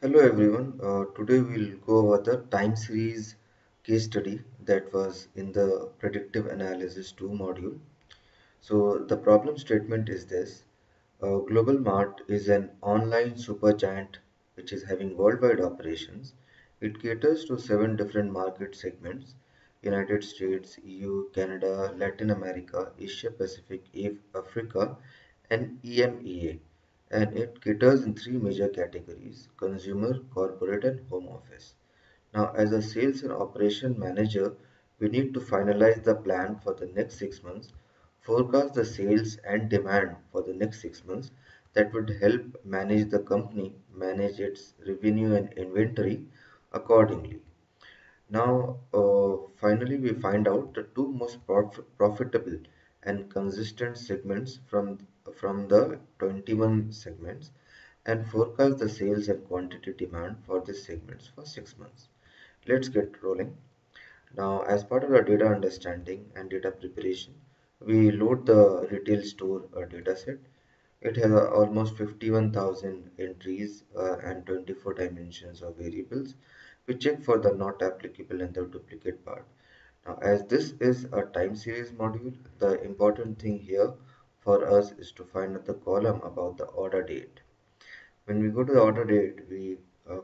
Hello everyone. Today we'll go over the time series case study that was in the predictive analysis 2 module. So the problem statement is this. Global Mart is an online supergiant which is having worldwide operations. It caters to 7 different market segments: United States, EU, Canada, Latin America, Asia Pacific, Africa, and EMEA. And it caters in 3 major categories: consumer, corporate, and home office. Now, as a sales and operation manager, we need to finalize the plan for the next 6 months, forecast the sales and demand for the next 6 months. That would help manage the company, manage its revenue and inventory accordingly. Now, finally, we find out the two most profitable and consistent segments from the 21 segments and forecast the sales and quantity demand for these segments for 6 months. Let's get rolling. Now, as part of our data understanding and data preparation, we load the retail store data set. It has almost 51,000 entries and 24 dimensions of variables. We check for the not applicable and the duplicate part. Now, as this is a time series module, the important thing here for us is to find out the column about the order date. When we go to the order date, we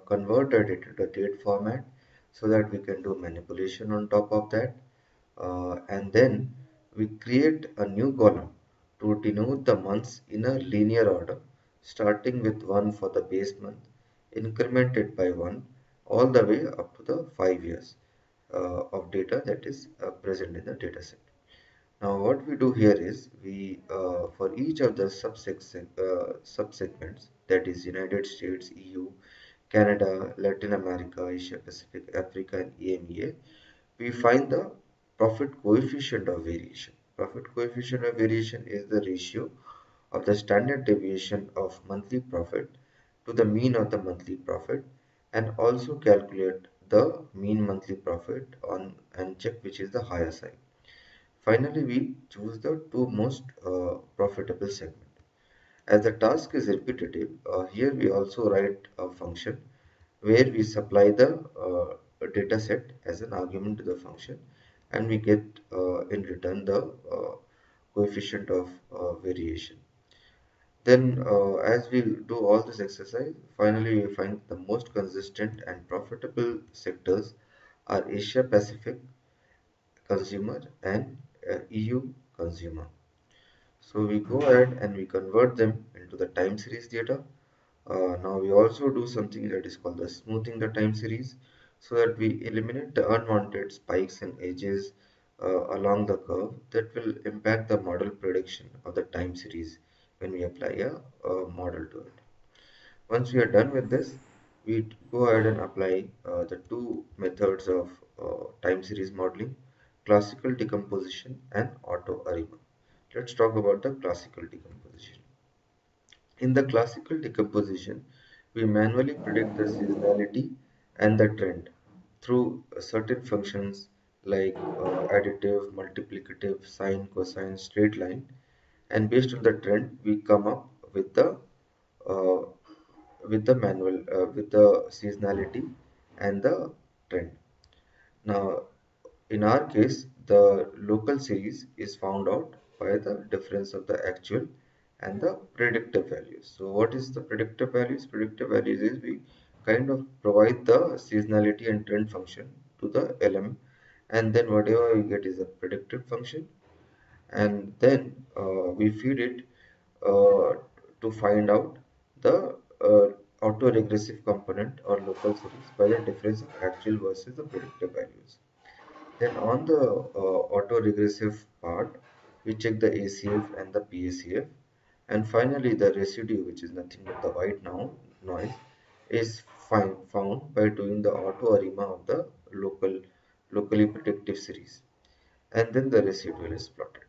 converted it to the date format so that we can do manipulation on top of that. And then we create a new column to denote the months in a linear order, starting with 1 for the base month, incremented by 1 all the way up to the 5 years of data that is present in the dataset. Now, what we do here is for each of the subsegments, that is United States, EU, Canada, Latin America, Asia Pacific, Africa, and EMEA, we find the profit coefficient of variation. Profit coefficient of variation is the ratio of the standard deviation of monthly profit to the mean of the monthly profit, and also calculate the mean monthly profit on and check which is the higher side. Finally, we choose the two most profitable segment. As the task is repetitive, here we also write a function where we supply the data set as an argument to the function, and we get in return the coefficient of variation. Then, as we do all this exercise, finally we find the most consistent and profitable sectors are Asia Pacific consumer and EU consumer. So we go ahead and we convert them into the time series data. Now we also do something that is called the smoothing the time series, so that we eliminate the unwanted spikes and edges along the curve that will impact the model prediction of the time series when we apply a model to it. Once we are done with this, we go ahead and apply the two methods of time series modeling: classical decomposition and auto ARIMA. Let's talk about the classical decomposition. In the classical decomposition, we manually predict the seasonality and the trend through certain functions like additive, multiplicative, sine, cosine, straight line, and based on the trend, we come up uh, with the seasonality and the trend. Now, in our case, the local series is found out by the difference of the actual and the predictive values. So what is the predictive values? Predictive values is we kind of provide the seasonality and trend function to the LM, and then whatever we get is a predicted function, and then we feed it uh, to find out the autoregressive component or local series by the difference of actual versus the predictive values. Then on the autoregressive part, we check the ACF and the PACF. And finally, the residue, which is nothing but the white noise, is found by doing the auto ARIMA of the locally predictive series. And then the residual is plotted.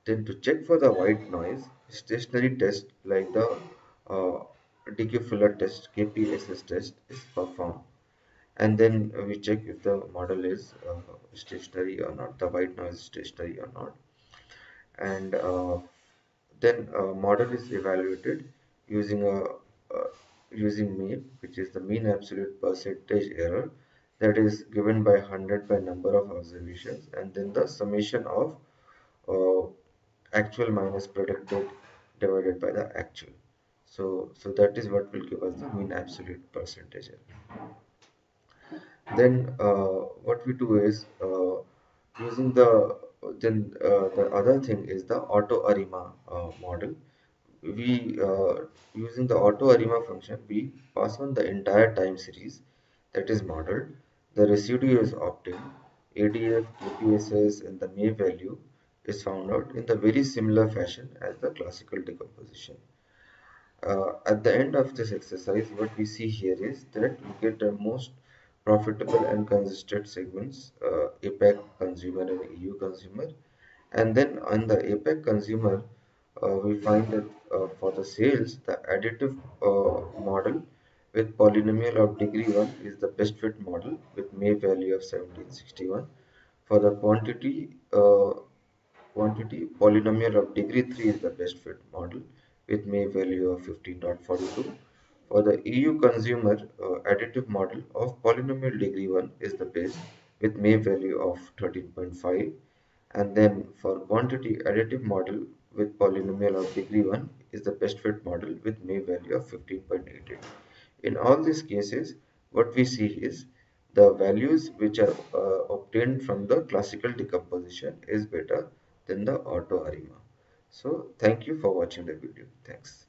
Then to check for the white noise, stationary test like the uh, DQ filler test, KPSS test is performed, and then we check if the model is stationary or not, the white noise is stationary or not, and then model is evaluated using a using mean, which is the mean absolute percentage error that is given by 100 by number of observations, and then the summation of uh, actual minus predicted divided by the actual. So that is what will give us the mean absolute percentage error. Then what we do is using the other thing is the auto ARIMA model. We using the auto ARIMA function, we pass on the entire time series that is modeled. The residue is obtained. ADF, KPSS, and the May value is found out in the very similar fashion as the classical decomposition. At the end of this exercise, what we see here is that we get the most profitable and consistent segments, APAC consumer and EU consumer. And then on the APAC consumer, we find that for the sales, the additive model with polynomial of degree 1 is the best fit model with May value of 1761. For the quantity polynomial of degree 3 is the best fit model with May value of 15.42. For the EU consumer, additive model of polynomial degree 1 is the best with May value of 13.5. And then for quantity additive model with polynomial of degree 1 is the best fit model with May value of 15.88. In all these cases, what we see is the values which are obtained from the classical decomposition is better than the auto ARIMA. So thank you for watching the video. Thanks.